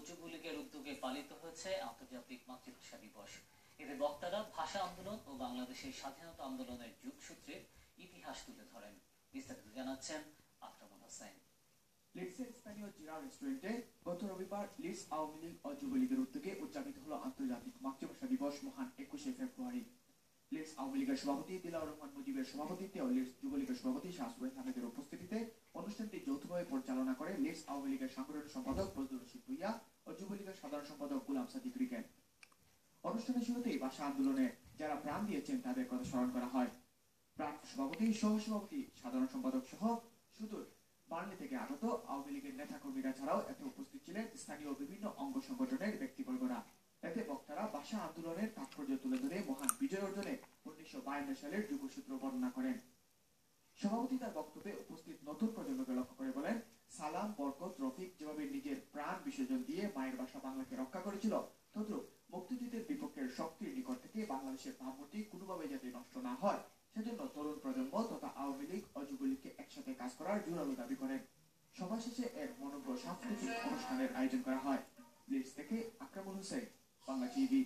যুবলীগের উদ্যোগে পালিত হয়েছে আন্তর্জাতিক মাতৃভাষা দিবস। এতে বক্তারা ভাষা আন্দোলন ও বাংলাদেশের স্বাধীনতা আন্দোলনের যুগসূত্রের ইতিহাস তুলে ধরেন। বিস্তারিত জানাচ্ছেন আকরামুল হোসেন। লিডসের স্থানীয় জিরা রেস্টুরেন্টে গত রবিবার লিডস আওয়ামী লীগ ও যুবলীগের উদ্যোগে উদযাপিত হল আন্তর্জাতিক মাতৃভাষা দিবস মহান 21শে ফেব্রুয়ারি। লিডস আওয়ামী লীগের সভাপতি দিলাওয়ার রহমান মুজিবের সভাপতিত্বে ও লিডস যুবলীগের সভাপতি শাহ সুহেল আহমেদের উপস্থিতিতে অনুষ্ঠানটি যৌথভাবে পরিচালনা করে লিডস আওয়ামী লীগের সাংগঠনিক সম্পাদক বজলুর রশিদ ভূঁইয়া ও যুবলীগের সাধারণ সম্পাদক গুলাম সাদিক রিকেন। অনুষ্ঠানের শুরুতেই ভাষা আন্দোলনে যারা প্রাণ দিয়েছেন তাদের কথা স্মরণ করা হয়। প্রাক্তন সভাপতি, সহসভাপতি, সাধারণ সম্পাদক সহ সুদূর বার্লি থেকে আগত আওয়ামী লীগের নেতাকর্মীরা ছাড়াও এতে উপস্থিত ছিলেন স্থানীয় বিভিন্ন অঙ্গ সংগঠনের ব্যক্তিবর্গরা। এতে বক্তারা ভাষা আন্দোলনের তাৎপর্য তুলে ধরে মহান বিজয় অর্জনে 1952 সালের যুগসূত্র বর্ণনা করেন। সভাপতি তার বক্তব্যে উপস্থিত নতুন প্রজন্মকে লক্ষ্য করে বলেন, সালাম, বরকত, রফিক যেভাবে নিজের প্রাণ বিসর্জন দিয়ে মায়ের ভাষা বাংলাকে রক্ষা করেছিল, তদ্রুপ মুক্তিযুদ্ধের বিপক্ষের শক্তির নিকট থেকে বাংলাদেশের ভাবমূর্তি কোনোভাবে যাতে নষ্ট না হয়, সেজন্য তরুণ প্রজন্ম তথা আওয়ামী লীগ ও যুবলীগকে একসাথে কাজ করার জোরালো দাবি করেন। সভা শেষে এক মনোজ্ঞ সাংস্কৃতিক অনুষ্ঠানের আয়োজন করা হয়। লিডস থেকে আকরামুল হোসেন, বাংলা টিভি।